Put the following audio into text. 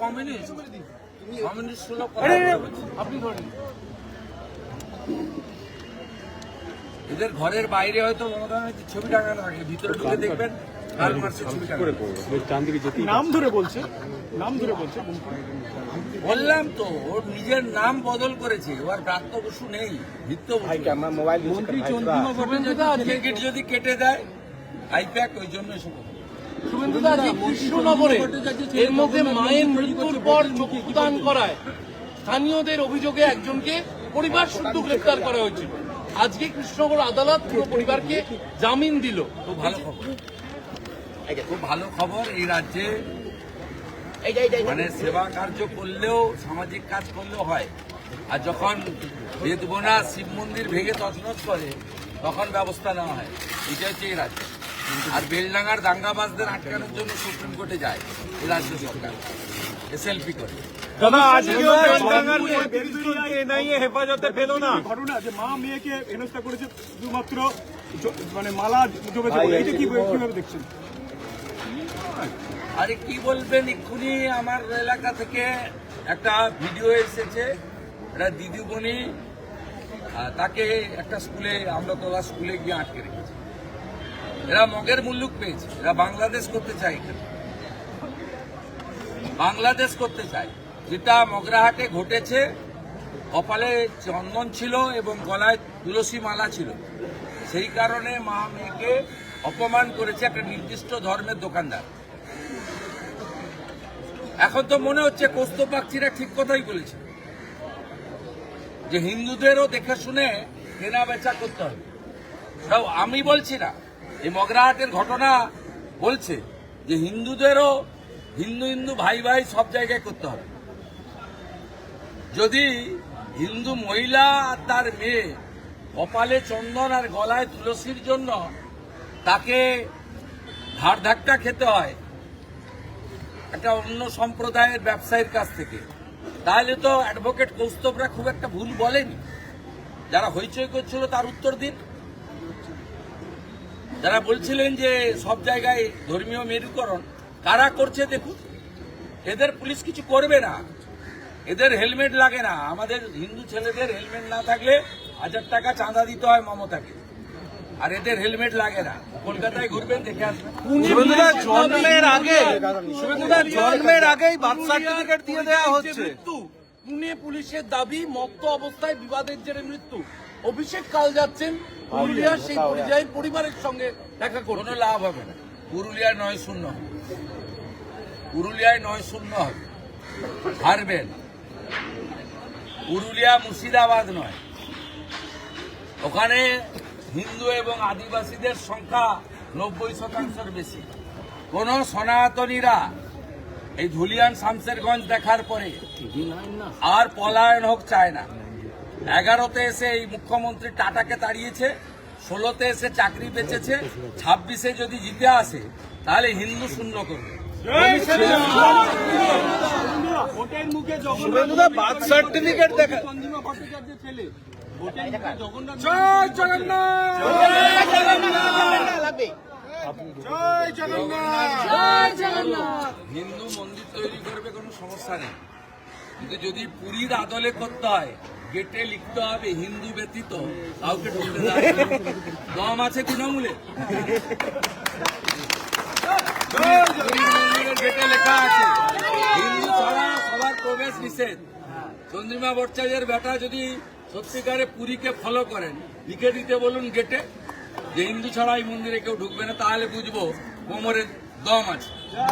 Communist সুলভ আপনি ধরেন এদের ঘরের বাইরে হয়তো মমতা ব্যানার্জির ছবি টাঙানো থাকে, ভিতরে ঢুকে দেখবেন কার্ল মার্ক্সের ছবি টাঙানো। নাম ধরে বলছে, নাম ধরে বলছে। বললাম তো, ওর নিজের নাম বদল করেছে, ওর ব্রাত্য বসু নেই, ভিত্ত মন্ত্রী টিকিট যদি কেটে দেয় আইপ্যাক, ওই জন্য এসব শুভেন্দুদা, কৃষ্ণনগরে এর মধ্যে মায়ের মৃত্যুর পর চক্ষুদান করায় স্থানীয়দের অভিযোগে একজনকে পরিবার শুদ্ধ গ্রেফতার করা হয়েছিল। আজকে কৃষ্ণনগর আদালত পুরো পরিবারকে জামিন দিল। খুব ভালো খবর, খুব ভালো খবর। এই রাজ্যে মানে সেবা কার্য করলেও, সামাজিক কাজ করলেও হয়, আর যখন বেদবোনা শিব মন্দির ভেঙে তছনছ করে তখন ব্যবস্থা নেওয়া হয়। এটা হচ্ছে এই রাজ্য। আর বেলডাঙ্গার দাঙ্গাবাজদের আটকানোর জন্য সুপ্রিম কোর্টে যায় এই রাজ্য সরকার, এসএলপি করে। হেফাজতে পেল না ঘটনা যে মা মেয়েকে হেনস্থা করেছে শুধুমাত্র মানে মালা জমেছে, এটা কিভাবে দেখছেন? আরে কি বলবেন, এক্ষুনি আমার এলাকা থেকে একটা ভিডিও এসেছে, একটা দিদিমণি তাকে একটা স্কুলে, আমরাতলা স্কুলে গিয়ে আটকে রেখেছে। এরা মগের মুল্লুক পেয়েছে, এরা বাংলাদেশ করতে চায়, এখানে বাংলাদেশ করতে চায়। যেটা মগরাহাটে ঘটেছে, কপালে চন্দন ছিল এবং গলায় তুলসী মালা ছিল, সেই কারণে মা মেয়েকে অপমান করেছে একটা নির্দিষ্ট ধর্মের দোকানদার। এখন তো মনে হচ্ছে কৌস্তব বাগচিরা ঠিক কথাই বলেছে যে হিন্দুদেরও দেখে শুনে কেনা বেচা করতে হবে। আমি বলছি না, এই মগরাহাটের ঘটনা বলছে যে হিন্দুদেরও হিন্দু ভাই ভাই সব জায়গায় করতে হবে। যদি হিন্দু মহিলা আর তার মেয়ে কপালে চন্দন আর গলায় তুলসীর জন্য তাকে ধার ধাক্কা খেতে হয় একটা অন্য সম্প্রদায়ের ব্যবসায়ীর কাছ থেকে, তাহলে তো অ্যাডভোকেট কৌস্তবরা খুব একটা ভুল বলেনি। যারা হইচই করছিল তার উত্তর দিন। যারা বলছিলেন যে সব জায়গায় ধর্মীয় মেরুকরণ, কারা করছে দেখুন। এদের পুলিশ কিছু করবে না, এদের হেলমেট লাগে না। আমাদের হিন্দু ছেলেদের হেলমেট না থাকলে 1000 টাকা চাঁদা দিতে হয় মমতাকে, আর এদের হেলমেট লাগে না। কলকাতায় ঘুরবেন, দেখে আসবেন। জন্মের আগেই বার্থ সার্টিফিকেট দিয়ে দেওয়া হচ্ছে। পুনে পুলিশের দাবি মত্ত অবস্থায় বিবাদের জেরে মৃত্যু। অভিষেক কাল যাচ্ছেন পুরুলিয়া, সেই পরিযায়ী পরিবারের সঙ্গে দেখা করতে। কোনো লাভ হবে না। পুরুলিয়ায় 9-0 হবে, পুরুলিয়ায় 9-0 হবে, হারবেন। পুরুলিয়া মুর্শিদাবাদ নয়, ওখানে হিন্দু এবং আদিবাসীদের সংখ্যা 90% বেশি। কোন সনাতনীরা এই ধুলিয়ান শামসেরগঞ্জ দেখার পরে আর পলায়ন হোক চায় না। 11তে এসে এই মুখ্যমন্ত্রী টাটাকে তাড়িয়েছে, 16তে এসে চাকরি বেঁচেছে, 26-এ যদি জিতে আসে তাহলে হিন্দু শূন্য করবে। বার্থ সার্টিফিকেট দেখা জয় জগন্নাথ, হিন্দু মন্দির তৈরি করবে, কোনো সমস্যা নেই, কিন্তু যদি পুরীর আদলে করতে হয় গেটে লিখতে হবে হিন্দু ব্যতীত কাউকে ঢুকতে দেওয়া যাবে না। দম আছে তৃণমূলে? গেটে লেখা আছে হিন্দু ছাড়া সবার প্রবেশ নিষেধ। চন্দ্রিমা ভট্টাচার্যের বেটা যদি সত্যিকারে পুরীকে ফলো করেন, লিখে দিতে বলুন গেটে যে হিন্দু ছাড়া এই মন্দিরে কেউ ঢুকবে না, তাহলে বুঝবো কোমরের দম আছে।